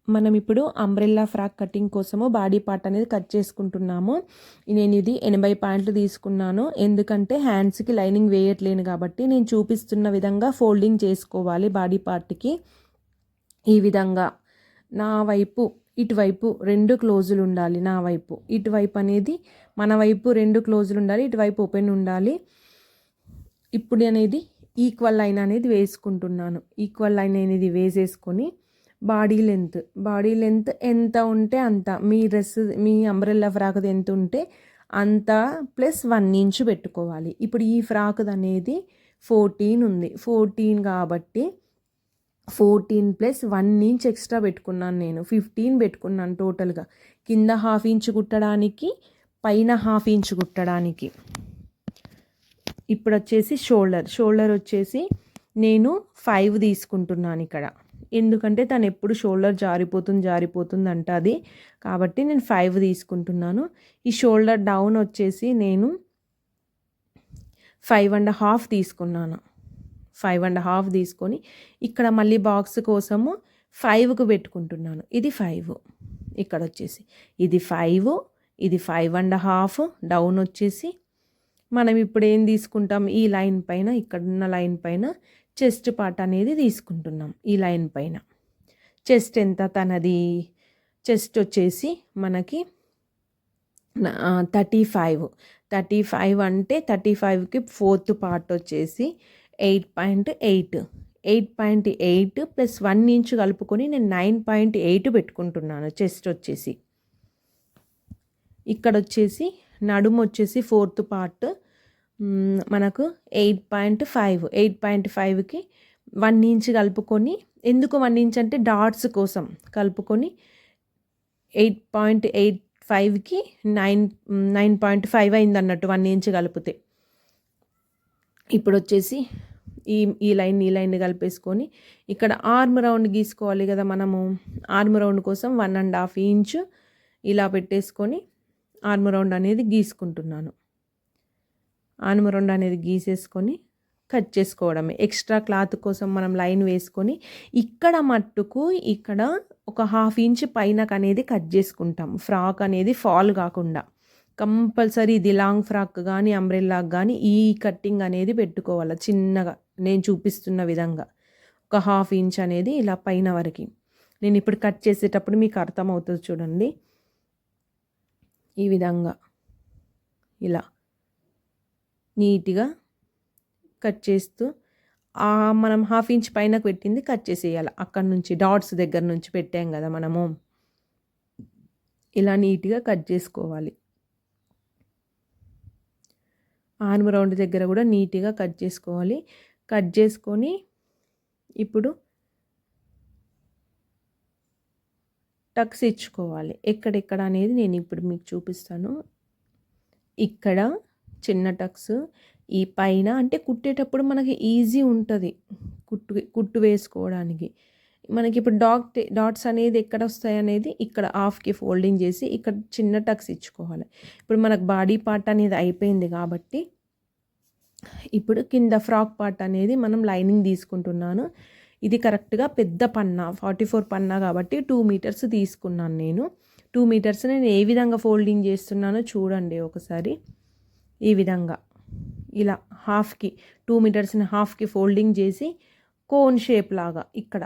మనం ఇప్పుడు umbrella frock cutting కోసము బాడీ పార్ట్ అనేది కట్ చేసుకుంటున్నాము. నేను ఇది 80 పాయింట్లు తీసుకున్నాను. ఎందుకంటే హ్యాండ్స్కి లైనింగ్ వేయట్లేను కాబట్టి నేను చూపిస్తున్న విధంగా ఫోల్డింగ్ చేసుకోవాలి బాడీ పార్ట్కి. ఈ విధంగా నా వైపు ఇటువైపు 2 క్లోజులు ఉండాలి. నా వైపు ఇటువైపు అనేది మన వైపు 2 క్లోజులు ఉండాలి, ఇటువైపు ఓపెన్ ఉండాలి. ఇప్పుడు అనేది ఈక్వల్ లైన్ అనేది వేసుకుంటున్నాను. ఈక్వల్ లైన్ అనేది వేసేసుకొని బాడీ లెంత్ ఎంత ఉంటే అంత, మీ డ్రెస్ మీ అంబ్రెల్లా ఫ్రాక్ది ఎంత ఉంటే అంత ప్లస్ 1 ఇంచ్ పెట్టుకోవాలి. ఇప్పుడు ఈ ఫ్రాక్ది అనేది 14 ఉంది. 14 కాబట్టి 14 ప్లస్ 1 ఇంచ్ ఎక్స్ట్రా పెట్టుకున్నాను. నేను 15 పెట్టుకున్నాను టోటల్గా. కింద 1/2 ఇంచ్ కుట్టడానికి, పైన 1/2 ఇంచ్ కుట్టడానికి. ఇప్పుడు వచ్చేసి షోల్డర్ వచ్చేసి నేను 5 తీసుకుంటున్నాను ఇక్కడ. ఎందుకంటే తను ఎప్పుడు షోల్డర్ జారిపోతుంది అంటది కాబట్టి నేను 5 తీసుకుంటున్నాను. ఈ షోల్డర్ డౌన్ వచ్చేసి నేను 5.5 తీసుకున్నాను. 5.5 తీసుకొని ఇక్కడ మళ్ళీ బాక్స్ కోసము 5కు పెట్టుకుంటున్నాను. ఇది 5 ఇక్కడ వచ్చేసి, ఇది 5, ఇది 5.5 డౌన్ వచ్చేసి. మనం ఇప్పుడు ఏం తీసుకుంటాం, ఈ లైన్ పైన, ఇక్కడున్న లైన్ పైన చెస్ట్ పార్ట్ అనేది తీసుకుంటున్నాం. ఈ లైన్ పైన చెస్ట్ ఎంత తనది, చెస్ట్ వచ్చేసి మనకి 35 అంటే 35కి 4th పార్ట్ వచ్చేసి 8.8 ప్లస్ 1 ఇంచ్ కలుపుకొని నేను 9.8 పెట్టుకుంటున్నాను. చెస్ట్ వచ్చేసి ఇక్కడ వచ్చేసి నడుము వచ్చేసి 4th పార్ట్ మనకు 8.5కి 1 ఇంచ్ కలుపుకొని, ఎందుకు 1 ఇంచ్ అంటే డాట్స్ కోసం కలుపుకొని 8.85కి 9.5 అయింది అన్నట్టు 1 ఇంచ్ కలిపితే. ఇప్పుడు వచ్చేసి ఈ లైన్ కలిపేసుకొని ఇక్కడ ఆర్మ్ రౌండ్ గీసుకోవాలి కదా మనము. ఆర్మ్ రౌండ్ కోసం 1.5 ఇంచ్ ఇలా పెట్టేసుకొని ఆర్మ్ రౌండ్ అనేది గీసుకుంటున్నాను. ఆర్మ్ రౌండ్ అనేది గీసేసుకొని కట్ చేసుకోవడమే. ఎక్స్ట్రా క్లాత్ కోసం మనం లైన్ వేసుకొని ఇక్కడ మట్టుకు ఇక్కడ ఒక 1/2 ఇంచ్ పైనకు అనేది కట్ చేసుకుంటాం. ఫ్రాక్ అనేది ఫాల్ కాకుండా కంపల్సరీ ఇది లాంగ్ ఫ్రాక్ కానీ అంబ్రెల్లాకి కానీ ఈ కట్టింగ్ అనేది పెట్టుకోవాలి. చిన్నగా నేను చూపిస్తున్న విధంగా ఒక 1/2 ఇంచ్ అనేది ఇలా పైన వరకు. నేను ఇప్పుడు కట్ చేసేటప్పుడు మీకు అర్థమవుతుంది చూడండి. ఈ విధంగా ఇలా నీట్గా కట్ చేస్తూ మనం 1/2 ఇంచ్ పైన పెట్టింది కట్ చేసేయాలి. అక్కడ నుంచి డాట్స్ దగ్గర నుంచి పెట్టాం కదా మనము, ఇలా నీట్గా కట్ చేసుకోవాలి. ఆర్మ్ రౌండ్ దగ్గర కూడా నీట్గా కట్ చేసుకోవాలి. కట్ చేసుకొని ఇప్పుడు టక్స్ ఇచ్చుకోవాలి. ఎక్కడెక్కడ అనేది నేను ఇప్పుడు మీకు చూపిస్తాను. ఇక్కడ చిన్న టక్స్, ఈ పైన అంటే కుట్టేటప్పుడు మనకి ఈజీ ఉంటుంది కుట్టు వేసుకోవడానికి. మనకి ఇప్పుడు డాట్స్ అనేది ఎక్కడ వస్తాయి అనేది ఇక్కడ హాఫ్కి ఫోల్డింగ్ చేసి ఇక్కడ చిన్న టక్స్ ఇచ్చుకోవాలి. ఇప్పుడు మనకు బాడీ పార్ట్ అనేది అయిపోయింది కాబట్టి ఇప్పుడు కింద ఫ్రాక్ పార్ట్ అనేది మనం లైనింగ్ తీసుకుంటున్నాను. ఇది కరెక్ట్గా పెద్ద పన్నా 44 పన్నా కాబట్టి 2 మీటర్స్ తీసుకున్నాను నేను. 2 మీటర్స్ నేను ఏ విధంగా ఫోల్డింగ్ చేస్తున్నానో చూడండి ఒకసారి. ఈ విధంగా ఇలా 2 మీటర్స్ని హాఫ్కి ఫోల్డింగ్ చేసి కోన్ షేప్ లాగా ఇక్కడ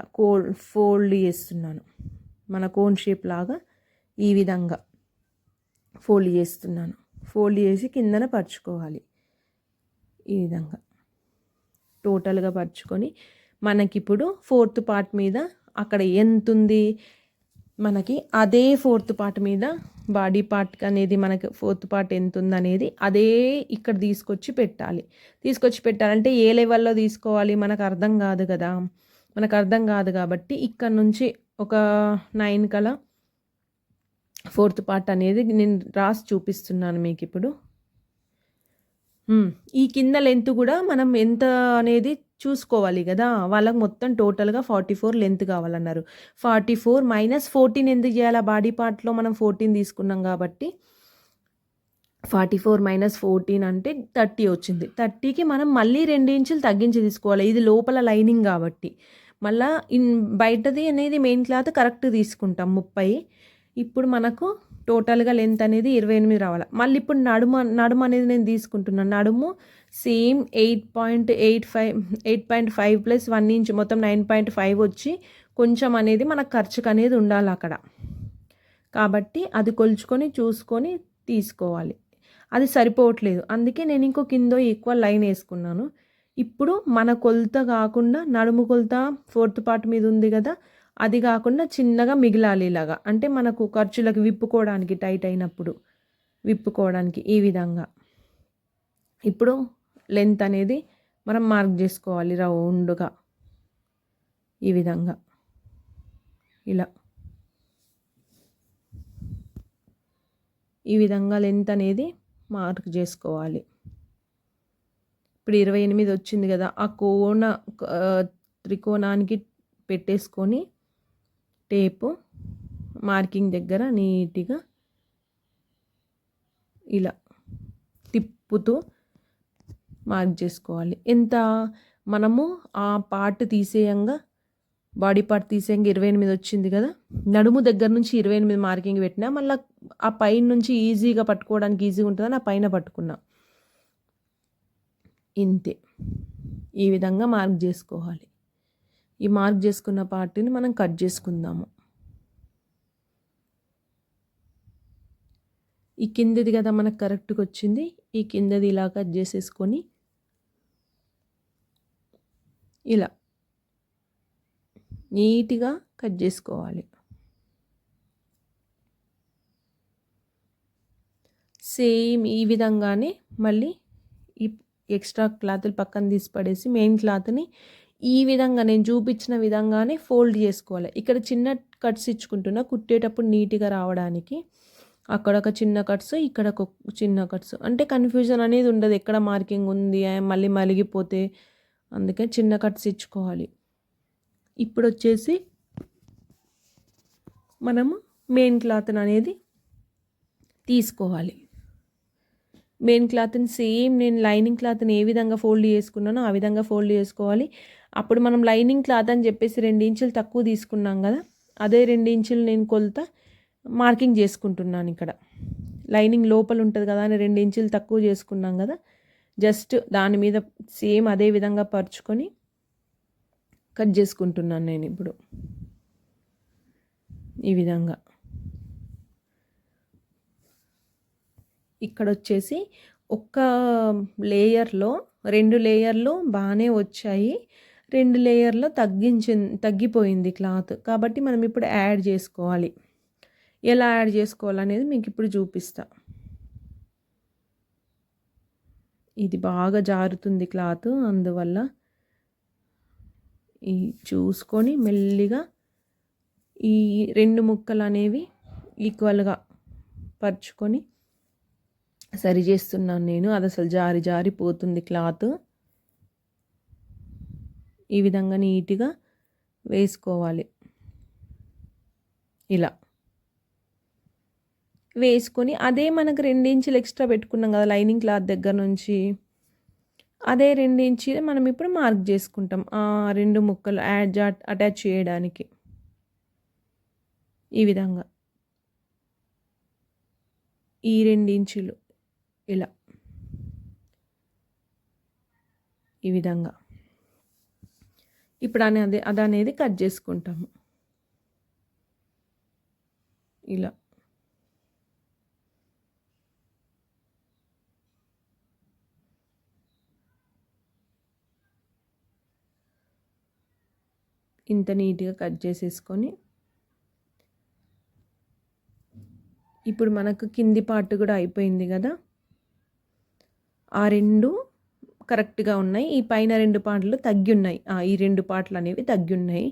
ఫోల్డ్ చేస్తున్నాను. మన కోన్ షేప్ లాగా ఈ విధంగా ఫోల్డ్ చేస్తున్నాను. ఫోల్డ్ చేసి కిందన పరుచుకోవాలి. ఈ విధంగా టోటల్గా పరుచుకొని మనకిప్పుడు 4th పార్ట్ మీద అక్కడ ఎంత ఉంది మనకి అదే 4th పార్ట్ మీద బాడీ పార్ట్ అనేది మనకి 4th పార్ట్ ఎంత ఉంది అనేది అదే ఇక్కడ తీసుకొచ్చి పెట్టాలంటే ఏ లెవెల్లో తీసుకోవాలి మనకు అర్థం కాదు కదా. మనకు అర్థం కాదు కాబట్టి ఇక్కడ నుంచి ఒక 9 కల 4th పార్ట్ అనేది నేను రాసి చూపిస్తున్నాను మీకు ఇప్పుడు. ఈ కింద లెంత్ కూడా మనం ఎంత అనేది చూసుకోవాలి కదా. వాళ్ళకి మొత్తం టోటల్గా 44 లెంత్ కావాలన్నారు. 44 మైనస్ 14 ఎందుకు చేయాలి, బాడీ పార్ట్లో మనం 14 తీసుకున్నాం కాబట్టి 44 మైనస్ 14 అంటే 30 వచ్చింది. 30కి మనం మళ్ళీ 2 ఇంచులు తగ్గించి తీసుకోవాలి. ఇది లోపల లైనింగ్ కాబట్టి మళ్ళా బయటది అనేది మెయిన్ క్లాత్ కరెక్ట్ తీసుకుంటాం 30. ఇప్పుడు మనకు టోటల్గా లెంత్ అనేది 28 రావాలి. మళ్ళీ ఇప్పుడు నడుము అనేది నేను తీసుకుంటున్నాను. నడుము సేమ్ 8.5 ప్లస్ 1 ఇంచ్ మొత్తం 9.5 వచ్చి కొంచెం అనేది మనకు ఖర్చుకు అనేది ఉండాలి అక్కడ. కాబట్టి అది కొలుచుకొని చూసుకొని తీసుకోవాలి. అది సరిపోవట్లేదు, అందుకే నేను ఇంకో కింద ఈక్వల్ లైన్ వేసుకున్నాను. ఇప్పుడు మన కొలత కాకుండా నడుము కొలత 4th పార్ట్ మీద ఉంది కదా, అది కాకుండా చిన్నగా మిగిలాలి ఇలాగా. అంటే మనకు ఖర్చులకు విప్పుకోవడానికి టైట్ అయినప్పుడు విప్పుకోవడానికి ఈ విధంగా. ఇప్పుడు లెంత్ అనేది మనం మార్క్ చేసుకోవాలి రౌండ్గా ఈ విధంగా. ఇలా ఈ విధంగా లెంత్ అనేది మార్క్ చేసుకోవాలి. ఇప్పుడు 28 వచ్చింది కదా, ఆ త్రికోణానికి పెట్టేసుకొని టేపు మార్కింగ్ దగ్గర నీట్గా ఇలా తిప్పుతూ మార్క్ చేసుకోవాలి. ఎంత మనము ఆ పార్ట్ తీసేయంగా, బాడీ పార్ట్ తీసేయంగా 28 వచ్చింది కదా, నడుము దగ్గర నుంచి 28 మార్కింగ్ పెట్టినా, మళ్ళీ ఆ పైన నుంచి ఈజీగా పట్టుకోవడానికి ఈజీగా ఉంటుందని ఆ పైన పట్టుకున్నా. ఇంతే, ఈ విధంగా మార్క్ చేసుకోవాలి. ఈ మార్క్ చేసుకున్న పార్ట్ని మనం కట్ చేసుకుందాము. ఈ కిందది కదా మనకు కరెక్ట్గా వచ్చింది, ఈ కిందది ఇలా కట్ చేసేసుకొని ఇలా నీట్గా కట్ చేసుకోవాలి. సేమ్ ఈ విధంగానే మళ్ళీ ఈ ఎక్స్ట్రా క్లాతులు పక్కన తీసి పడేసి మెయిన్ క్లాత్ని ఈ విధంగా నేను చూపించిన విధంగానే ఫోల్డ్ చేసుకోవాలి. ఇక్కడ చిన్న కట్స్ ఇచ్చుకుంటున్నా కుట్టేటప్పుడు నీట్గా రావడానికి. అక్కడ ఒక చిన్న కట్స్, ఇక్కడ ఒక చిన్న కట్స్, అంటే కన్ఫ్యూజన్ అనేది ఉండదు ఎక్కడ మార్కింగ్ ఉంది మళ్ళీ మలిగిపోతే, అందుకే చిన్న కట్స్ ఇచ్చుకోవాలి. ఇప్పుడు వచ్చేసి మనము మెయిన్ క్లాత్ని అనేది తీసుకోవాలి. మెయిన్ క్లాత్ని సేమ్ నేను లైనింగ్ క్లాత్ని ఏ విధంగా ఫోల్డ్ చేసుకున్నానో ఆ విధంగా ఫోల్డ్ చేసుకోవాలి. అప్పుడు మనం లైనింగ్ క్లాత్ అని చెప్పేసి 2 ఇంచులు తక్కువ తీసుకున్నాం కదా, అదే 2 ఇంచులు నేను కొలత మార్కింగ్ చేసుకుంటున్నాను. ఇక్కడ లైనింగ్ లోపల ఉంటుంది కదా అని 2 ఇంచులు తక్కువ చేసుకున్నాం కదా, జస్ట్ దాని మీద సేమ్ అదే విధంగా పరుచుకొని కట్ చేసుకుంటున్నాను నేను ఇప్పుడు ఈ విధంగా. ఇక్కడ వచ్చేసి ఒక్క లేయర్లో 2 లేయర్లు బాగానే వచ్చాయి, 2 లేయర్లో తగ్గిపోయింది క్లాత్. కాబట్టి మనం ఇప్పుడు యాడ్ చేసుకోవాలి. ఎలా యాడ్ చేసుకోవాలనేది మీకు ఇప్పుడు చూపిస్తా. ఇది బాగా జారుతుంది క్లాత్, అందువల్ల ఈ చూసుకొని మెల్లిగా ఈ 2 ముక్కలు అనేవి ఈక్వల్గా పరుచుకొని సరి చేస్తున్నాను నేను. అది అసలు జారిపోతుంది క్లాత్. ఈ విధంగా నీట్గా వేసుకోవాలి. ఇలా వేసుకొని అదే మనకు 2 ఇంచులు ఎక్స్ట్రా పెట్టుకున్నాం కదా లైనింగ్ క్లాత్ దగ్గర నుంచి, అదే 2 ఇంచులు మనం ఇప్పుడు మార్క్ చేసుకుంటాం ఆ 2 ముక్కలు అటాచ్ చేయడానికి. ఈ విధంగా ఈ 2 ఇంచులు ఇలా ఈ విధంగా ఇప్పుడు అనేది కట్ చేసుకుంటాము ఇలా. ఇంత నీట్గా కట్ చేసేసుకొని ఇప్పుడు మనకు కింది పార్ట్ కూడా అయిపోయింది కదా, ఆ 2 కరెక్ట్గా ఉన్నాయి. ఈ పైన 2 పార్ట్లు తగ్గి ఉన్నాయి, ఈ 2 పార్ట్లు అనేవి తగ్గి ఉన్నాయి.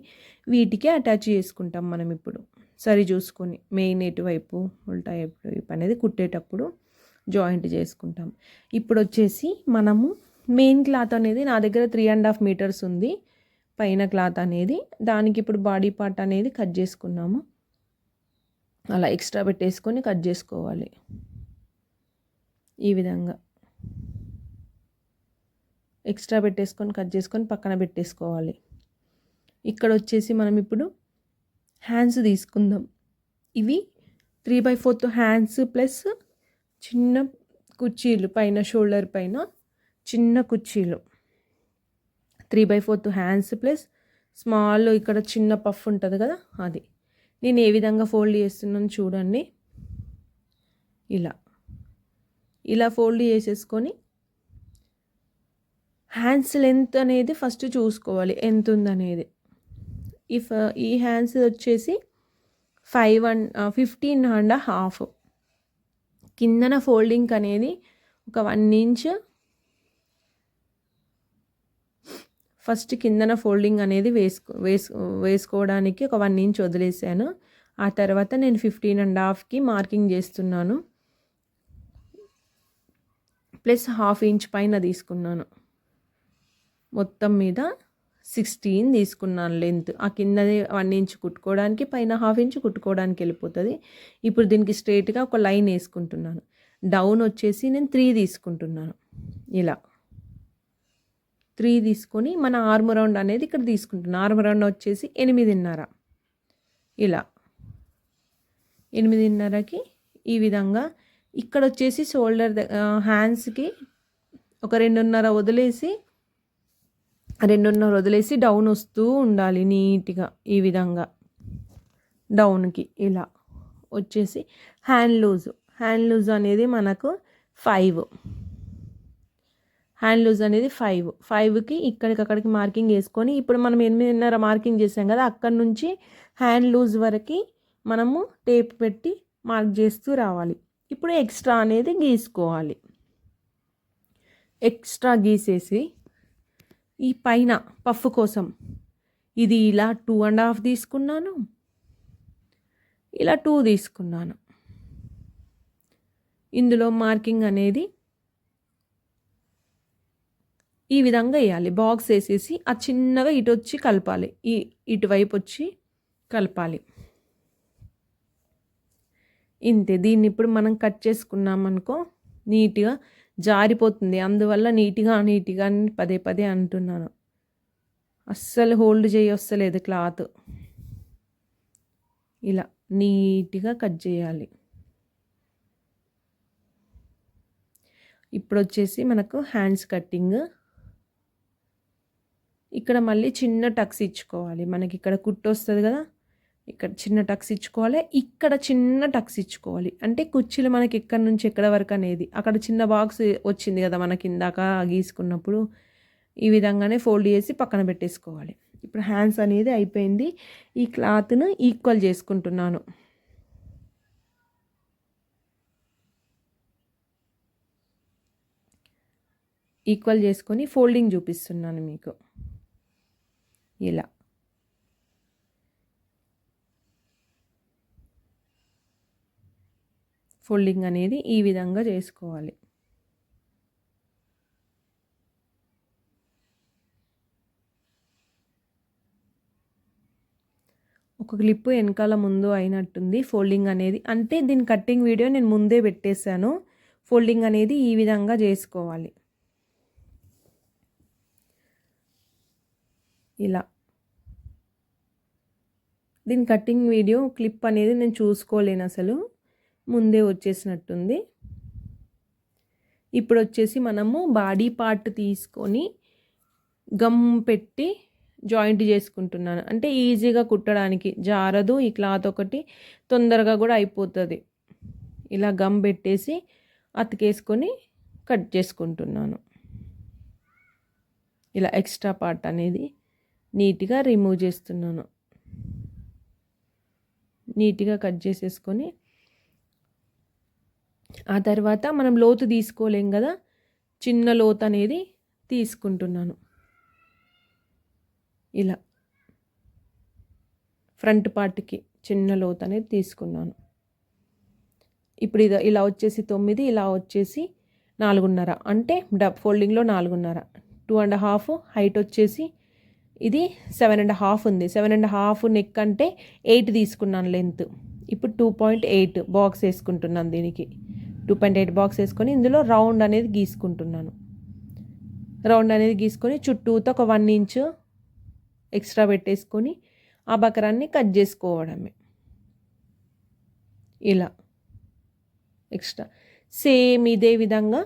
వీటికి అటాచ్ చేసుకుంటాం మనం ఇప్పుడు సరి చూసుకొని. మెయిన్ ఎటువైపు ఉల్టా ఎటువైపు అనేది కుట్టేటప్పుడు జాయింట్ చేసుకుంటాం. ఇప్పుడు వచ్చేసి మనము మెయిన్ క్లాత్ అనేది నా దగ్గర 3.5 మీటర్స్ ఉంది పైన క్లాత్ అనేది. దానికి ఇప్పుడు బాడీ పార్ట్ అనేది కట్ చేసుకున్నాము. అలా ఎక్స్ట్రా పెట్టేసుకొని కట్ చేసుకోవాలి ఈ విధంగా. ఎక్స్ట్రా పెట్టేసుకొని కట్ చేసుకొని పక్కన పెట్టేసుకోవాలి. ఇక్కడ వచ్చేసి మనం ఇప్పుడు హ్యాండ్స్ తీసుకుందాం. ఇవి 3/4 హ్యాండ్స్ ప్లస్ చిన్న కుర్చీలు పైన షోల్డర్ పైన చిన్న కుర్చీలు 3/4 హ్యాండ్స్ ప్లస్ స్మాల్ ఇక్కడ చిన్న పఫ్ ఉంటుంది కదా అది. నేను ఏ విధంగా ఫోల్డ్ చేస్తున్నాను చూడండి. ఇలా ఫోల్డ్ చేసేసుకొని హ్యాండ్స్ లెంత్ అనేది ఫస్ట్ చూసుకోవాలి ఎంత ఉందనేది. ఈ హ్యాండ్స్ వచ్చేసి 15.5 కిందన ఫోల్డింగ్ అనేది ఒక 1 ఇంచ్ ఫస్ట్ కిందన ఫోల్డింగ్ అనేది వేసుకోవడానికి ఒక 1 ఇంచ్ వదిలేసాను. ఆ తర్వాత నేను 15.5కి మార్కింగ్ చేస్తున్నాను. ప్లస్ 1/2 ఇంచ్ పైన తీసుకున్నాను. మొత్తం మీద 16 తీసుకున్నాను లెంత్. ఆ కిందది 1 ఇంచ్ కుట్టుకోవడానికి పైన 1/2 ఇంచ్ కుట్టుకోవడానికి వెళ్ళిపోతుంది. ఇప్పుడు దీనికి స్ట్రైట్గా ఒక లైన్ వేసుకుంటున్నాను. డౌన్ వచ్చేసి నేను 3 తీసుకుంటున్నాను. ఇలా 3 తీసుకొని మన ఆర్మ్ రౌండ్ అనేది ఇక్కడ తీసుకుంటున్నాను. ఆర్మ్ రౌండ్ వచ్చేసి 8.5. ఇలా 8.5కి ఈ విధంగా ఇక్కడ వచ్చేసి షోల్డర్ హ్యాండ్స్కి ఒక 2.5 వదిలేసి డౌన్ వస్తూ ఉండాలి నీట్గా. ఈ విధంగా డౌన్కి ఇలా వచ్చేసి హ్యాండ్ లూజ్ అనేది మనకు 5. హ్యాండ్ లూజ్ అనేది 5కి ఇక్కడికి మార్కింగ్ వేసుకొని ఇప్పుడు మనం 8.5 మార్కింగ్ చేసాం కదా, అక్కడ నుంచి హ్యాండ్ లూజ్ వరకు మనము టేప్ పెట్టి మార్క్ చేస్తూ రావాలి. ఇప్పుడు ఎక్స్ట్రా అనేది గీసుకోవాలి. ఎక్స్ట్రా గీసేసి ఈ పైన పఫ్ కోసం ఇది ఇలా 2.5 తీసుకున్నాను, ఇలా 2 తీసుకున్నాను. ఇందులో మార్కింగ్ అనేది ఈ విధంగా వేయాలి. బాక్స్ వేసేసి ఆ చిన్నగా ఇటు వచ్చి కలపాలి, ఇటువైపు వచ్చి కలపాలి. ఇంతే. దీన్ని ఇప్పుడు మనం కట్ చేసుకున్నామనుకో నీట్గా జారిపోతుంది. అందువల్ల నీట్గా అని పదే అంటున్నాను. అస్సలు హోల్డ్ చేయొస్తలేదు క్లాత్. ఇలా నీట్గా కట్ చేయాలి. ఇప్పుడు వచ్చేసి మనకు హ్యాండ్స్ కట్టింగ్. ఇక్కడ మళ్ళీ చిన్న టక్స్ ఇచ్చుకోవాలి. మనకి ఇక్కడ కుట్టు వస్తుంది కదా, ఇక్కడ చిన్న టక్స్ ఇచ్చుకోవాలి, ఇక్కడ చిన్న టక్స్ ఇచ్చుకోవాలి. అంటే కుర్చీలు మనకి ఎక్కడి నుంచి ఎక్కడ వరకు అనేది అక్కడ చిన్న బాక్స్ వచ్చింది కదా మనకి ఇందాక గీసుకున్నప్పుడు, ఈ విధంగానే ఫోల్డ్ చేసి పక్కన పెట్టేసుకోవాలి. ఇప్పుడు హ్యాండ్స్ అనేది అయిపోయింది. ఈ క్లాత్ను ఈక్వల్ చేసుకుంటున్నాను. ఈక్వల్ చేసుకొని ఫోల్డింగ్ చూపిస్తున్నాను మీకు. ఇలా ఫోల్డింగ్ అనేది ఈ విధంగా చేసుకోవాలి. ఒక క్లిప్ వెనకాల ముందు అయినట్టుంది ఫోల్డింగ్ అనేది. అంటే దీని కట్టింగ్ వీడియో నేను ముందే పెట్టేశాను. ఫోల్డింగ్ అనేది ఈ విధంగా చేసుకోవాలి. ఇలా దీని కట్టింగ్ వీడియో క్లిప్ అనేది నేను చూసుకోలేను, అసలు ముందే వచ్చేసినట్టుంది. ఇప్పుడు వచ్చేసి మనము బాడీ పార్ట్ తీసుకొని గమ్ పెట్టి జాయింట్ చేసుకుంటున్నాను. అంటే ఈజీగా కుట్టడానికి జారదు. ఈ క్లాత్ ఒకటి తొందరగా కూడా అయిపోతుంది. ఇలా గమ్ పెట్టేసి అతికేసుకొని కట్ చేసుకుంటున్నాను. ఇలా ఎక్స్ట్రా పార్ట్ అనేది నీట్గా రిమూవ్ చేస్తున్నాను. నీట్గా కట్ చేసేసుకొని ఆ తర్వాత మనం లోతు తీసుకోలేం కదా, చిన్న లోతు అనేది తీసుకుంటున్నాను. ఇలా ఫ్రంట్ పార్ట్కి చిన్న లోతు అనేది తీసుకున్నాను. ఇప్పుడు ఇది ఇలా వచ్చేసి 9, ఇలా వచ్చేసి 4.5. అంటే ఫోల్డింగ్లో 4.5. 2.5 హైట్ వచ్చేసి ఇది 7.5 ఉంది. 7.5 నెక్ అంటే 8 తీసుకున్నాను లెంత్. ఇప్పుడు 2.8 బాక్స్ వేసుకుంటున్నాను. దీనికి 2.8 బాక్స్ వేసుకొని ఇందులో రౌండ్ అనేది గీసుకుంటున్నాను. రౌండ్ అనేది గీసుకొని చుట్టూతో ఒక 1 ఇంచ్ ఎక్స్ట్రా పెట్టేసుకొని ఆ బకరాన్ని కట్ చేసుకోవడమే. ఇలా ఎక్స్ట్రా సేమ్ ఇదే విధంగా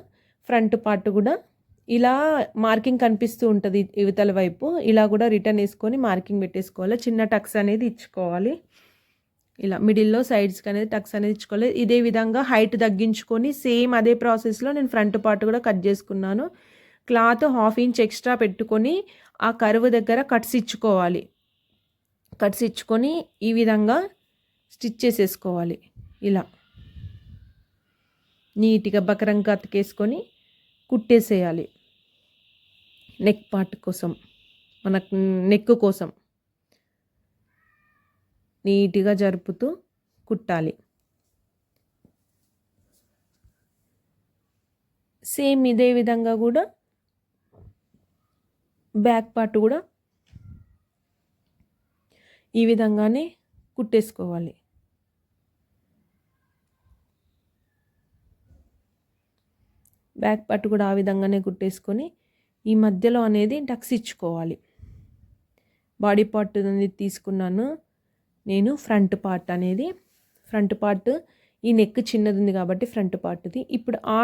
ఫ్రంట్ పార్ట్ కూడా ఇలా మార్కింగ్ కనిపిస్తూ ఉంటుంది ఇవతల వైపు. ఇలా కూడా రిటర్న్ వేసుకొని మార్కింగ్ పెట్టేసుకోవాలి. చిన్న టక్స్ అనేది ఇచ్చుకోవాలి. ఇలా మిడిల్లో సైడ్స్కి అనేది టక్స్ అనేది ఇచ్చుకోవాలి. ఇదే విధంగా హైట్ తగ్గించుకొని సేమ్ అదే ప్రాసెస్లో నేను ఫ్రంట్ పార్ట్ కూడా కట్ చేసుకున్నాను. క్లాత్ 1/2 ఇంచ్ ఎక్స్ట్రా పెట్టుకొని ఆ కర్వ్ దగ్గర కట్స్ ఇచ్చుకోవాలి. కట్స్ ఇచ్చుకొని ఈ విధంగా స్టిచ్ చేసేసుకోవాలి. ఇలా నీట్గా బకరంగా అతికేసుకొని కుట్టేసేయాలి. నెక్ పార్ట్ కోసం, మనకు నెక్ కోసం నీట్గా జరుపుతూ కుట్టాలి. సేమ్ ఇదే విధంగా కూడా బ్యాక్ పార్ట్ కూడా ఈ విధంగానే కుట్టేసుకోవాలి. బ్యాక్ పార్ట్ కూడా ఆ విధంగానే కుట్టేసుకొని ఈ మధ్యలో అనేది టక్స్ ఇచ్చుకోవాలి. బాడీ పార్ట్ అనేది తీసుకున్నాను నేను. ఫ్రంట్ పార్ట్ అనేది, ఫ్రంట్ పార్ట్ ఈ నెక్ చిన్నది ఉంది కాబట్టి ఫ్రంట్ పార్ట్ది. ఇప్పుడు ఆ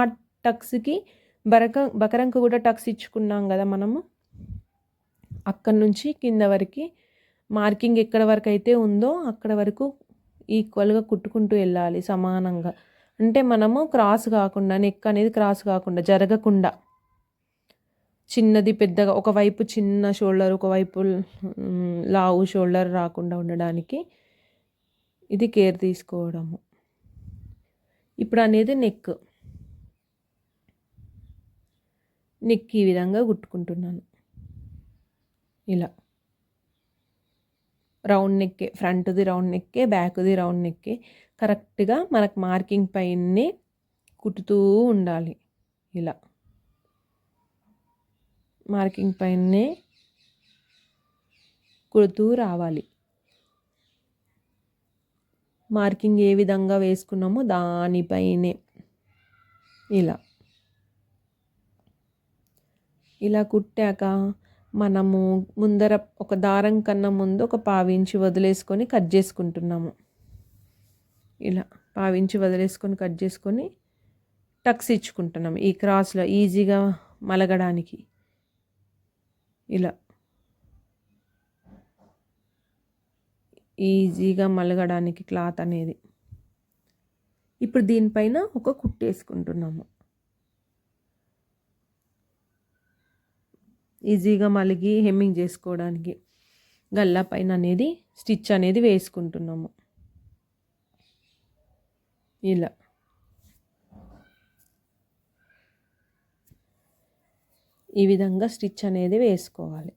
టక్స్కి బకరంకు కూడా టక్స్ ఇచ్చుకున్నాం కదా మనము. అక్కడి నుంచి కింద వరకు మార్కింగ్ ఎక్కడ వరకు అయితే ఉందో అక్కడ వరకు ఈక్వల్గా కుట్టుకుంటూ వెళ్ళాలి సమానంగా. అంటే మనము క్రాస్ కాకుండా, నెక్ అనేది క్రాస్ కాకుండా, జరగకుండా, చిన్నది పెద్దగా ఒకవైపు చిన్న షోల్డర్ ఒకవైపు లావు షోల్డర్ రాకుండా ఉండడానికి ఇది కేర్ తీసుకోవడము. ఇప్పుడు అనేది నెక్ ఈ విధంగా కుట్టుకుంటున్నాను. ఇలా రౌండ్ నెక్కే, ఫ్రంట్ది రౌండ్ నెక్కే, బ్యాక్ది రౌండ్ నెక్కే. కరెక్ట్గా మనకు మార్కింగ్ పైనే కుట్టుతూ ఉండాలి. ఇలా మార్కింగ్ పైనే కుడుతూ రావాలి. మార్కింగ్ ఏ విధంగా వేసుకున్నామో దానిపైనే ఇలా కుట్టాక మనము ముందర ఒక దారం కన్నా ముందు ఒక 1/2 ఇంచు వదిలేసుకొని కట్ చేసుకుంటున్నాము. ఇలా 1/2 ఇంచు వదిలేసుకొని కట్ చేసుకొని టక్స్ ఇచ్చుకుంటున్నాము ఈ క్రాస్లో ఈజీగా మలగడానికి. ఇలా ఈజీగా మలగడానికి క్లాత్ అనేది. ఇప్పుడు దీనిపైన ఒక కుట్టేసుకుంటున్నాము. ఈజీగా మలిగి హెమ్మింగ్ చేసుకోవడానికి గల్లా పైన అనేది స్టిచ్ అనేది వేసుకుంటున్నాము. ఇలా ఈ విధంగా స్టిచ్ అనేది వేసుకోవాలి.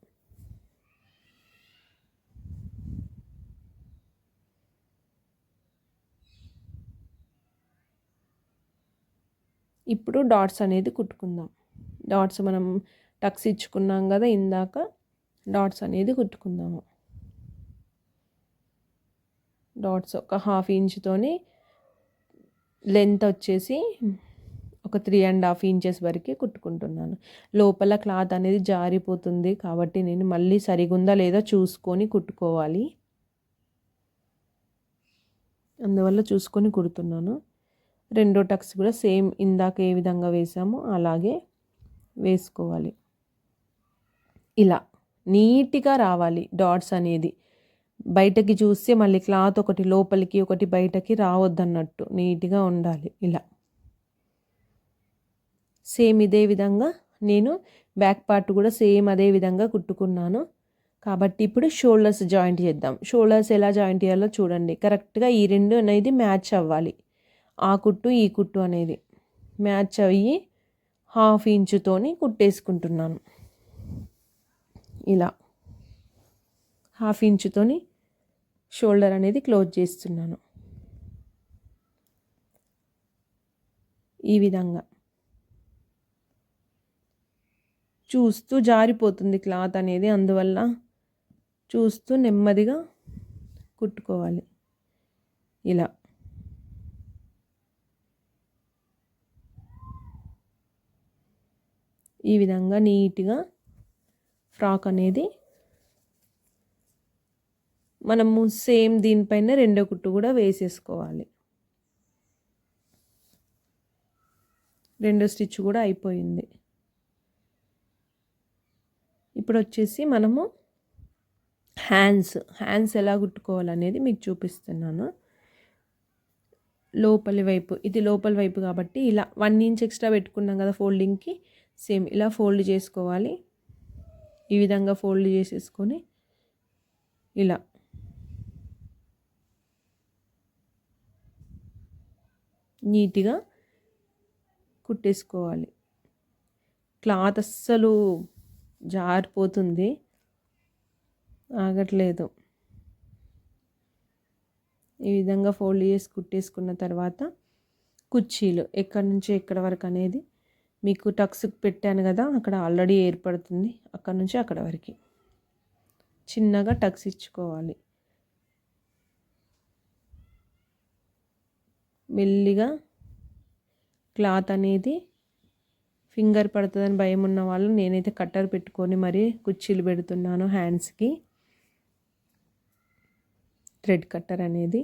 ఇప్పుడు డాట్స్ అనేది కుట్టుకుందాం. డాట్స్ మనం టక్స్ ఇచ్చుకున్నాం కదా ఇందాక, డాట్స్ అనేది కుట్టుకుందాము. డాట్స్ ఒక 1/2 ఇంచుతోని లెంత్ వచ్చేసి ఒక 3.5 ఇంచెస్ వరకు కుట్టుకుంటున్నాను. లోపల క్లాత్ అనేది జారిపోతుంది కాబట్టి నేను మళ్ళీ సరిగుందా లేదా చూసుకొని కుట్టుకోవాలి. అందువల్ల చూసుకొని కుడుతున్నాను. రెండో టక్స్ కూడా సేమ్ ఇందాక ఏ విధంగా వేసామో అలాగే వేసుకోవాలి. ఇలా నీట్గా రావాలి డాట్స్ అనేది. బయటకి చూస్తే మళ్ళీ క్లాత్ ఒకటి లోపలికి ఒకటి బయటకి రావద్దన్నట్టు నీట్గా ఉండాలి. ఇలా సేమ్ ఇదే విధంగా నేను బ్యాక్ పార్ట్ కూడా సేమ్ అదే విధంగా కుట్టుకున్నాను. కాబట్టి ఇప్పుడు షోల్డర్స్ జాయింట్ చేద్దాం. షోల్డర్స్ ఎలా జాయింట్ చేయాలో చూడండి. కరెక్ట్గా ఈ రెండు అనేది మ్యాచ్ అవ్వాలి. ఆ కుట్టు ఈ కుట్టు అనేది మ్యాచ్ అయ్యి 1/2 ఇంచుతోని కుట్టేసుకుంటున్నాను. ఇలా 1/2 ఇంచుతోని షోల్డర్ అనేది క్లోజ్ చేస్తున్నాను. ఈ విధంగా చూస్తూ జారిపోతుంది క్లాత్ అనేది, అందువల్ల చూస్తూ నెమ్మదిగా కుట్టుకోవాలి. ఇలా ఈ విధంగా నీట్గా ఫ్రాక్ అనేది మనము సేమ్ దీనిపైన రెండో కుట్టు కూడా వేసేసుకోవాలి. రెండో స్టిచ్ కూడా అయిపోయింది. ఇప్పుడు వచ్చేసి మనము హ్యాండ్స్ ఎలా కుట్టుకోవాలనేది మీకు చూపిస్తున్నాను. లోపలి వైపు, ఇది లోపలి వైపు కాబట్టి ఇలా 1 ఇంచ్ ఎక్స్ట్రా పెట్టుకున్నాం కదా ఫోల్డింగ్కి, సేమ్ ఇలా ఫోల్డ్ చేసుకోవాలి. ఈ విధంగా ఫోల్డ్ చేసేసుకొని ఇలా నీట్గా కుట్టేసుకోవాలి. క్లాత్ అస్సలు జారిపోతుంది, ఆగట్లేదు. ఈ విధంగా ఫోల్డ్ చేసి కుట్టేసుకున్న తర్వాత కుర్చీలు ఎక్కడి నుంచి ఎక్కడి వరకు అనేది మీకు టక్స్ పెట్టాను కదా, అక్కడ ఆల్రెడీ ఏర్పడుతుంది. అక్కడ నుంచి అక్కడ వరకు చిన్నగా టక్స్ ఇచ్చుకోవాలి. మెల్లిగా క్లాత్ అనేది ఫింగర్ పడుతుందని భయం ఉన్న వాళ్ళు, నేనైతే కట్టర్ పెట్టుకొని మరీ కుర్చీలు పెడుతున్నాను హ్యాండ్స్కి. థ్రెడ్ కట్టర్ అనేది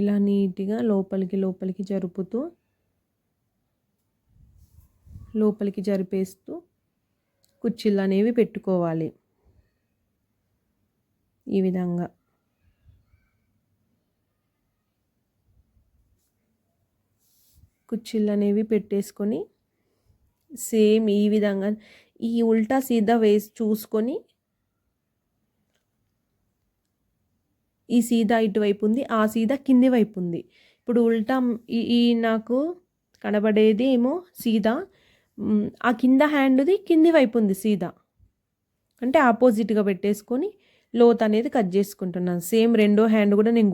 ఇలా నీట్గా లోపలికి జరుపుతూ లోపలికి జరిపేస్తూ కుర్చీలు అనేవి పెట్టుకోవాలి. ఈ విధంగా కుర్చీలు అనేవి పెట్టేసుకొని సేమ్ ఈ విధంగా ఈ ఉల్టా సీదా వేసి చూసుకొని, ఈ సీదా ఇటువైపు ఉంది, ఆ సీదా కింది వైపు ఉంది. ఇప్పుడు ఉల్టా ఈ నాకు కనబడేది ఏమో సీదా, ఆ కింద హ్యాండ్ది కింది వైపు ఉంది సీదా, అంటే ఆపోజిట్గా పెట్టేసుకొని లోత్ అనేది కట్ చేసుకుంటున్నాను. సేమ్ రెండో హ్యాండ్ కూడా నేను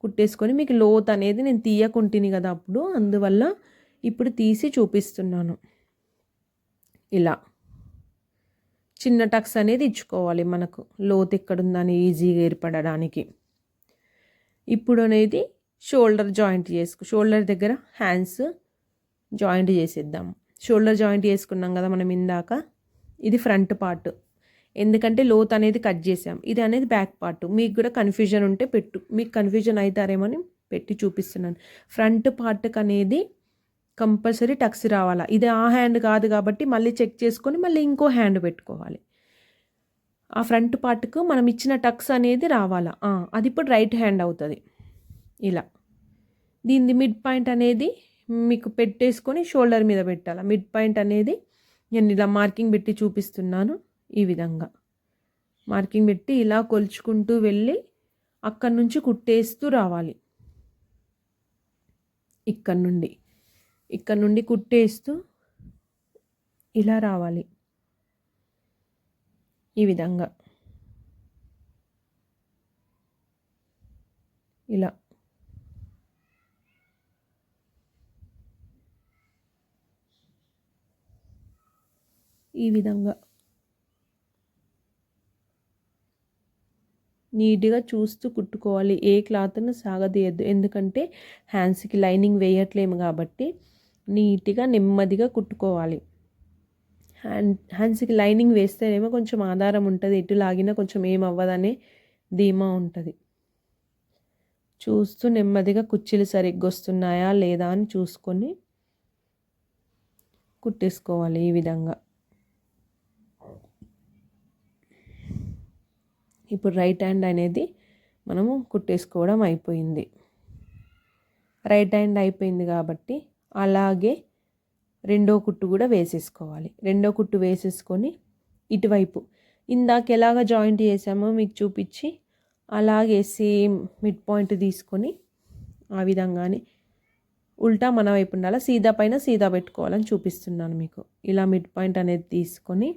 కుట్టేసుకొని మీకు లోత్ అనేది నేను తీయకుంటుని కదా అప్పుడు, అందువల్ల ఇప్పుడు తీసి చూపిస్తున్నాను. ఇలా చిన్న టక్స్ అనేది ఇచ్చుకోవాలి మనకు లోత్ ఎక్కడుందని ఈజీగా ఏర్పడడానికి. ఇప్పుడు అనేది షోల్డర్ దగ్గర హ్యాండ్స్ జాయింట్ చేసేద్దాం. షోల్డర్ జాయింట్ చేసుకున్నాం కదా మనం ఇందాక, ఇది ఫ్రంట్ పార్ట్, ఎందుకంటే లోత్ అనేది కట్ చేసాం. ఇది అనేది బ్యాక్ పార్ట్. మీకు కూడా కన్ఫ్యూజన్ ఉంటే మీకు కన్ఫ్యూజన్ అవుతారేమని పెట్టి చూపిస్తున్నాను. ఫ్రంట్ పార్ట్కి అనేది కంపల్సరీ టక్స్ రావాలా. ఇది ఆ హ్యాండ్ కాదు కాబట్టి మళ్ళీ చెక్ చేసుకొని మళ్ళీ ఇంకో హ్యాండ్ పెట్టుకోవాలి. ఆ ఫ్రంట్ పార్ట్కు మనం ఇచ్చిన టక్స్ అనేది రావాలా, అది ఇప్పుడు రైట్ హ్యాండ్ అవుతుంది. ఇలా దీనిది మిడ్ పాయింట్ అనేది మీకు పెట్టేసుకొని షోల్డర్ మీద పెట్టాలి. మిడ్ పాయింట్ అనేది నేను ఇలా మార్కింగ్ పెట్టి చూపిస్తున్నాను. ఈ విధంగా మార్కింగ్ పెట్టి ఇలా కొలుచుకుంటూ వెళ్ళి అక్కడి నుంచి కుట్టేస్తూ రావాలి. ఇక్కడ నుండి కుట్టేస్తూ ఇలా రావాలి. ఈ విధంగా ఇలా ఈ విధంగా నీట్గా చూస్తూ కుట్టుకోవాలి. ఏ క్లాత్ను సాగదీయద్దు, ఎందుకంటే హ్యాండ్స్కి లైనింగ్ వేయట్లేము కాబట్టి నీట్గా నెమ్మదిగా కుట్టుకోవాలి. హ్యాండ్స్కి లైనింగ్ వేస్తేనేమో కొంచెం ఆధారం ఉంటుంది, ఎటు లాగినా కొంచెం ఏమవ్వదనే ధీమా ఉంటుంది. చూస్తూ నెమ్మదిగా కుర్చీలు సరిగ్గా వస్తున్నాయా లేదా అని చూసుకొని కుట్టేసుకోవాలి. ఈ విధంగా ఇప్పుడు రైట్ హ్యాండ్ అనేది మనము కుట్టేసుకోవడం అయిపోయింది. రైట్ హ్యాండ్ అయిపోయింది కాబట్టి అలాగే రెండో కుట్టు కూడా వేసేసుకోవాలి. రెండో కుట్టు వేసేసుకొని ఇటువైపు ఇందాక ఎలాగ జాయింట్ చేసామో మీకు చూపించి అలాగే సేమ్ మిడ్ పాయింట్ తీసుకొని ఆ విధంగానే ఉల్టా మన వైపు ఉండాలి. సీదా పైన సీదా పెట్టుకోవాలని చూపిస్తున్నాను మీకు. ఇలా మిడ్ పాయింట్ అనేది తీసుకొని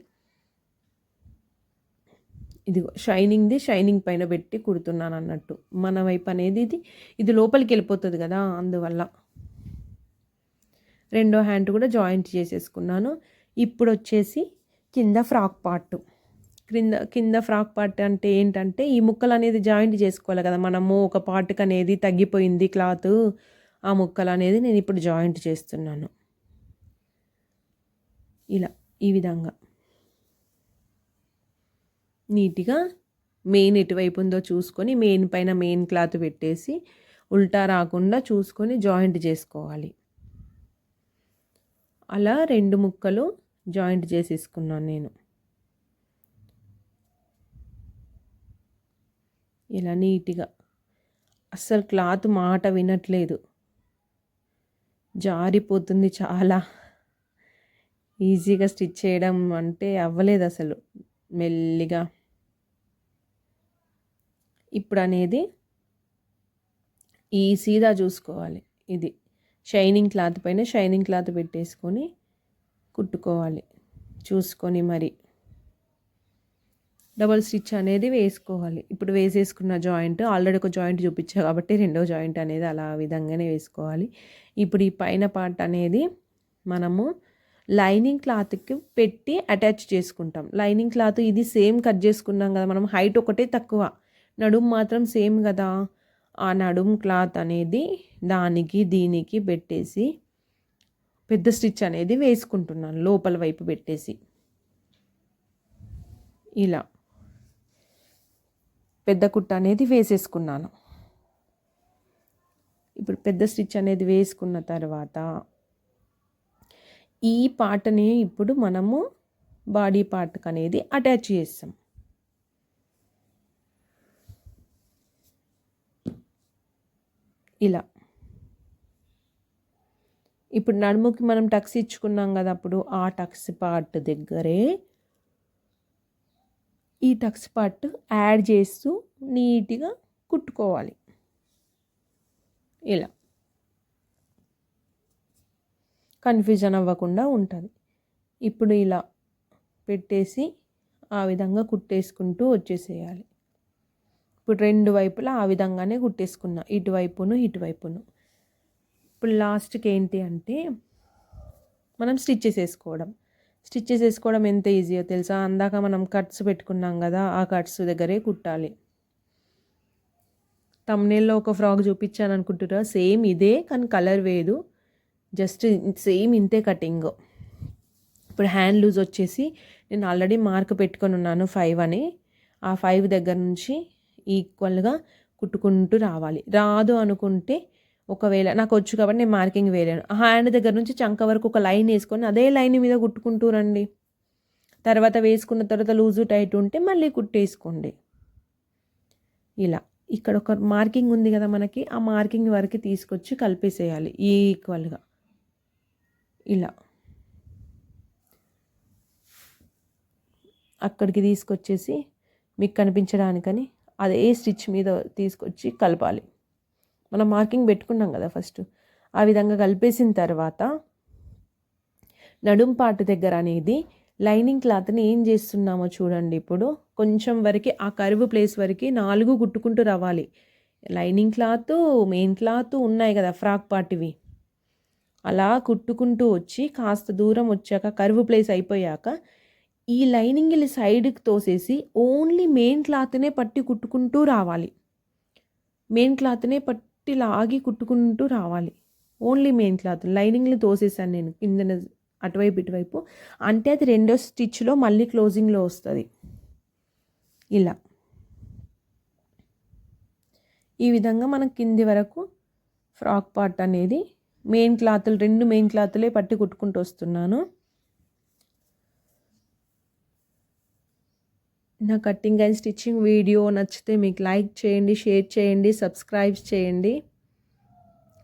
ఇదిగో షైనింగ్ పైన పెట్టి కుడుతున్నాను అన్నట్టు. మన వైపు అనేది ఇది లోపలికి వెళ్ళిపోతుంది కదా, అందువల్ల రెండో హ్యాండ్ కూడా జాయింట్ చేసేసుకున్నాను. ఇప్పుడు వచ్చేసి కింద ఫ్రాక్ పార్ట్ అంటే ఏంటంటే ఈ ముక్కలు అనేది జాయింట్ చేసుకోవాలి కదా మనము. ఒక పార్ట్కి అనేది తగ్గిపోయింది క్లాత్, ఆ ముక్కలు అనేది నేను ఇప్పుడు జాయింట్ చేస్తున్నాను. ఇలా ఈ విధంగా నీట్గా మెయిన్ ఎటువైపు ఉందో చూసుకొని మెయిన్ పైన మెయిన్ క్లాత్ పెట్టేసి ఉల్టా రాకుండా చూసుకొని జాయింట్ చేసుకోవాలి. అలా 2 ముక్కలు జాయింట్ చేసేసుకున్నాను నేను. ఇలా నీట్గా అస్సలు క్లాత్ మాట వినట్లేదు, జారిపోతుంది. చాలా ఈజీగా స్టిచ్ చేయడం అంటే అవ్వలేదు అసలు, మెల్లిగా. ఇప్పుడు అనేది ఈ సీదా చూసుకోవాలి. ఇది షైనింగ్ క్లాత్ పైన షైనింగ్ క్లాత్ పెట్టేసుకొని కుట్టుకోవాలి చూసుకొని. మరి డబల్ స్టిచ్ అనేది వేసుకోవాలి. ఇప్పుడు వేసేసుకున్న జాయింట్ ఆల్రెడీ ఒక జాయింట్ చూపించా కాబట్టి రెండో జాయింట్ అనేది అలా విధంగానే వేసుకోవాలి. ఇప్పుడు ఈ పైన పార్ట్ అనేది మనము లైనింగ్ క్లాత్కి పెట్టి అటాచ్ చేసుకుంటాం. లైనింగ్ క్లాత్ ఇది సేమ్ కట్ చేసుకున్నాం కదా మనం, హైట్ ఒకటే తక్కువ, నడుము మాత్రం సేమ్ కదా. ఆ నడుము క్లాత్ అనేది దానికి దీనికి పెట్టేసి పెద్ద స్టిచ్ అనేది వేసుకుంటున్నాను లోపల వైపు పెట్టేసి. ఇలా పెద్ద కుట్ట అనేది వేసేసుకున్నాను. ఇప్పుడు పెద్ద స్టిచ్ అనేది వేసుకున్న తర్వాత ఈ పార్ట్ని ఇప్పుడు మనము బాడీ పార్ట్కి అనేది అటాచ్ చేస్తాం. ఇలా ఇప్పుడు నడుముకి మనం టక్స్ ఇచ్చుకున్నాం కదా, అప్పుడు ఆ టక్స్ పార్ట్ దగ్గరే ఈ టక్స్ పార్ట్ యాడ్ చేస్తూ నీట్గా కుట్టుకోవాలి. ఇలా కన్ఫ్యూజన్ అవ్వకుండా ఉంటుంది. ఇప్పుడు ఇలా పెట్టేసి ఆ విధంగా కుట్టేసుకుంటూ వచ్చేసేయాలి. ఇప్పుడు 2 వైపులా ఆ విధంగానే కుట్టేసుకున్నా, ఇటువైపును ఇటువైపును. ఇప్పుడు లాస్ట్కి ఏంటి అంటే మనం స్టిచ్చెస్ వేసుకోవడం. స్టిచ్చెస్ వేసుకోవడం ఎంత ఈజీయో తెలుసా? అందాక మనం కట్స్ పెట్టుకున్నాం కదా, ఆ కట్స్ దగ్గరే కుట్టాలి. తమ్నేల్లో ఒక ఫ్రాక్ చూపించాను అనుకుంటున్నా, సేమ్ ఇదే కానీ కలర్ వేరు, జస్ట్ సేమ్ ఇంతే కటింగ్. ఇప్పుడు హ్యాండ్ లూజ్ వచ్చేసి నేను ఆల్రెడీ మార్క్ పెట్టుకొని ఉన్నాను 5 అని. ఆ 5 దగ్గర నుంచి ఈక్వల్గా కుట్టుకుంటూ రావాలి. రాదు అనుకుంటే ఒకవేళ నాకు వచ్చు కాబట్టి నేను మార్కింగ్ వేయలేను, హ్యాండ్ దగ్గర నుంచి చంక వరకు ఒక లైన్ వేసుకొని అదే లైన్ మీద కుట్టుకుంటూ రండి. తర్వాత వేసుకున్న తర్వాత లూజు టైట్ ఉంటే మళ్ళీ కుట్టేసుకోండి. ఇలా ఇక్కడ ఒక మార్కింగ్ ఉంది కదా మనకి, ఆ మార్కింగ్ వరకు తీసుకొచ్చి కలిపేసేయాలి ఈక్వల్గా. ఇలా అక్కడికి తీసుకొచ్చేసి మీకు కనిపించడానికని అదే స్టిచ్ మీద తీసుకొచ్చి కలపాలి. మనం మార్కింగ్ పెట్టుకున్నాం కదా ఫస్ట్, ఆ విధంగా కలిపేసిన తర్వాత నడుం పార్ట్ దగ్గర అనేది లైనింగ్ క్లాత్ని ఏం చేస్తున్నామో చూడండి. ఇప్పుడు కొంచెం వరకు ఆ కర్వ్ ప్లేస్ వరకు 4 కుట్టుకుంటూ రావాలి. లైనింగ్ క్లాత్ మెయిన్ క్లాత్ ఉన్నాయి కదా ఫ్రాక్ పార్ట్వి, అలా కుట్టుకుంటూ వచ్చి కాస్త దూరం వచ్చాక కర్వ్ ప్లేస్ అయిపోయాక ఈ లైనింగ్ సైడ్కి తోసేసి ఓన్లీ మెయిన్ క్లాత్నే పట్టి కుట్టుకుంటూ రావాలి. మెయిన్ క్లాత్నే పట్టి లాగి కుట్టుకుంటూ రావాలి. ఓన్లీ మెయిన్ క్లాత్ లైనింగ్ని తోసేసాను నేను కింద అటువైపు ఇటువైపు, అంటే అది రెండో స్టిచ్లో మళ్ళీ క్లోజింగ్లో వస్తుంది. ఇలా ఈ విధంగా మనం కింది వరకు ఫ్రాక్ పార్ట్ అనేది మెయిన్ క్లాతులు 2 మెయిన్ క్లాతులే పట్టి కుట్టుకుంటూ వస్తున్నాను. నా కటింగ్ అండ్ స్టిచ్చింగ్ వీడియో నచ్చితే మీకు లైక్ చేయండి, షేర్ చేయండి, సబ్స్క్రైబ్ చేయండి.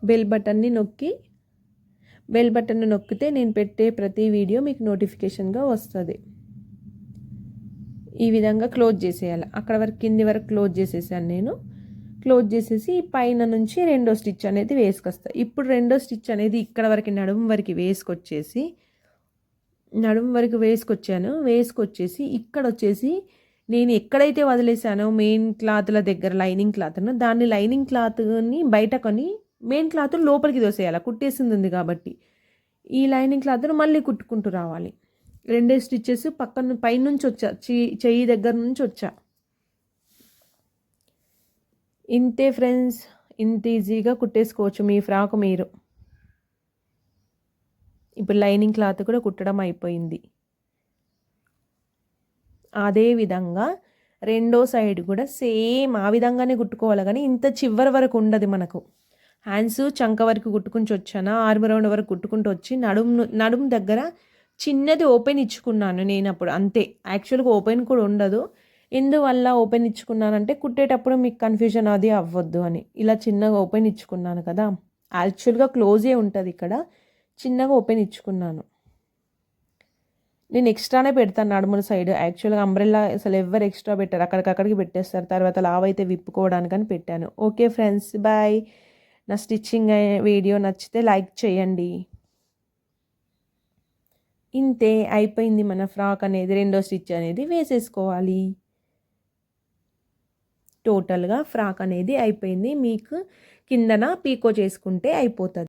బెల్ బటన్ని నొక్కితే నేను పెట్టే ప్రతి వీడియో మీకు నోటిఫికేషన్గా వస్తుంది. ఈ విధంగా క్లోజ్ చేసేయాలి. అక్కడ వరకు కింది వరకు క్లోజ్ చేసేసాను నేను. క్లోజ్ చేసేసి పైన నుంచి రెండో స్టిచ్ అనేది వేసుకొస్తా. ఇప్పుడు రెండో స్టిచ్ అనేది ఇక్కడ వరకు నడుము వరకు వేసుకొచ్చేసి ఇక్కడ వచ్చేసి నేను ఎక్కడైతే వదిలేసానో మెయిన్ క్లాత్ల దగ్గర లైనింగ్ క్లాత్ను, దాన్ని లైనింగ్ క్లాత్ని బయట కొని మెయిన్ క్లాత్ లోపలికి దోసేయాలి, కుట్టేసింది ఉంది కాబట్టి. ఈ లైనింగ్ క్లాత్ను మళ్ళీ కుట్టుకుంటూ రావాలి. 2 స్టిచ్చెస్ పక్కన పైనుంచి వచ్చా, చెయ్యి దగ్గర నుంచి వచ్చా. ఇంతే ఫ్రెండ్స్, ఇంత ఈజీగా కుట్టేసుకోవచ్చు మీ ఫ్రాక్ మీరు. ఇప్పుడు లైనింగ్ క్లాత్ కూడా కుట్టడం అయిపోయింది. అదే విధంగా రెండో సైడ్ కూడా సేమ్ ఆ విధంగానే కుట్టుకోవాలి, కానీ ఇంత చివరి వరకు ఉండదు మనకు. హ్యాండ్స్ చంక వరకు కుట్టుకుంటూ వచ్చాను, ఆర్మ్ రౌండ్ వరకు కుట్టుకుంటూ వచ్చి నడుము దగ్గర చిన్నది ఓపెన్ ఇచ్చుకున్నాను నేను అప్పుడు, అంతే. యాక్చువల్గా ఓపెన్ కూడా ఉండదు. ఎందువల్ల ఓపెన్ ఇచ్చుకున్నానంటే కుట్టేటప్పుడు మీకు కన్ఫ్యూజన్ అది అవ్వద్దు అని ఇలా చిన్నగా ఓపెన్ ఇచ్చుకున్నాను కదా. యాక్చువల్గా క్లోజే ఉంటుంది, ఇక్కడ చిన్నగా ఓపెన్ ఇచ్చుకున్నాను. నేను ఎక్స్ట్రానే పెడతాను నడుముల సైడ్. యాక్చువల్గా అంబ్రెల్లా అసలు ఎవరు ఎక్స్ట్రా పెట్టారు, అక్కడికక్కడికి పెట్టేస్తారు, తర్వాత లావ్ అయితే విప్పుకోవడానికని పెట్టాను. Okay friends, bye. నా స్టిచ్చింగ్ వీడియో నచ్చితే లైక్ చేయండి. ఇంతే అయిపోయింది మన ఫ్రాక్ అనేది. రెండో స్టిచ్ అనేది వేసేసుకోవాలి. టోటల్గా ఫ్రాక్ అనేది అయిపోయింది. మీకు కిందన పీకో చేసుకుంటే అయిపోతుంది.